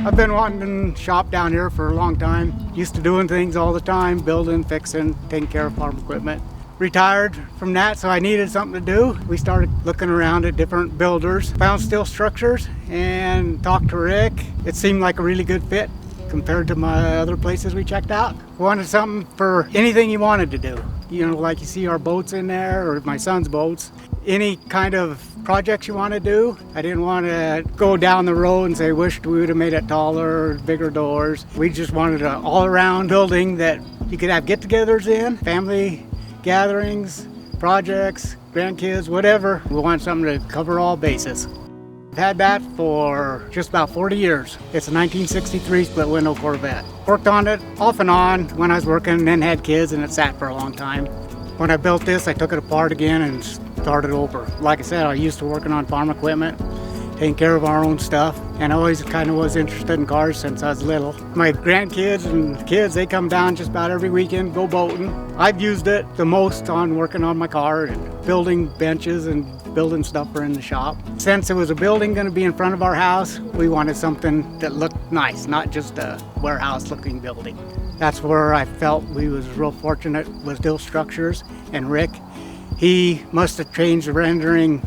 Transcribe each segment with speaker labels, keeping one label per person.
Speaker 1: I've been wanting to shop down here for a long time. Used to doing things all the time, building, fixing, taking care of farm equipment. Retired from that, so I needed something to do. We started looking around at different builders, found steel structures, and talked to Rick. It seemed like a really good fit compared to my other places we checked out. Wanted something for anything you wanted to do. You know, like you see our boats in there, or my son's boats. Any kind of projects you want to do. I didn't want to go down the road and say, wished we would have made it taller, bigger doors. We just wanted an all-around building that you could have get-togethers in, family gatherings, projects, grandkids, whatever. We want something to cover all bases. I've had that for just about 40 years. It's a 1963 split window Corvette. Worked on it off and on when I was working, and then had kids, and it sat for a long time. When I built this, I took it apart again and started over. Like I said, I used to working on farm equipment, taking care of our own stuff, and I always kind of was interested in cars since I was little. My grandkids and kids, they come down just about every weekend, go boating. I've used it the most on working on my car and building benches and building stuff for in the shop. Since it was a building going to be in front of our house, we wanted something that looked nice, not just a warehouse-looking building. That's where I felt we was real fortunate with Steel Structures and Rick. He must have changed the rendering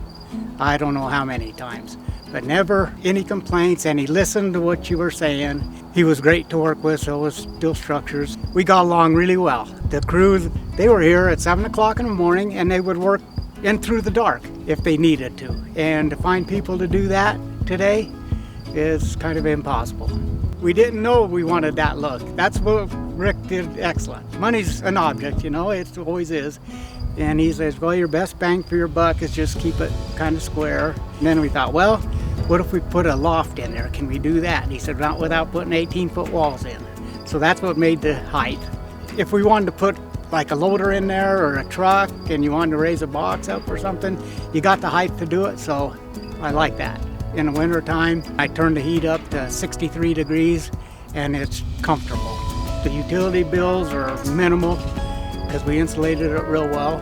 Speaker 1: I don't know how many times, but never any complaints, and he listened to what you were saying. He was great to work with, so was Steel Structures. We got along really well. The crew, they were here at 7 o'clock in the morning, and they would work in through the dark if they needed to. And to find people to do that today is kind of impossible. We didn't know we wanted that look. That's what Rick did excellent. Money's an object, you know, it always is. And he says, well, your best bang for your buck is just keep it kind of square. And then we thought, well, what if we put a loft in there? Can we do that? And he said, not without putting 18-foot walls in. So that's what made the height. If we wanted to put like a loader in there or a truck and you wanted to raise a box up or something, you got the height to do it, so I like that. In the winter time, I turn the heat up to 63 degrees and it's comfortable. The utility bills are minimal because we insulated it real well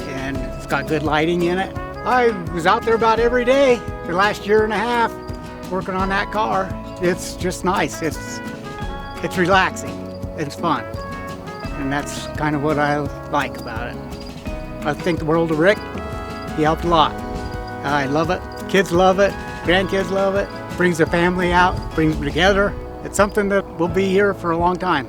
Speaker 1: and it's got good lighting in it. I was out there about every day the last year and a half working on that car. It's just nice. It's relaxing. It's fun. And that's kind of what I like about it. I think the world of Rick. He helped a lot. I love it. Kids love it. Grandkids love it. Brings the family out, brings them together. It's something that will be here for a long time.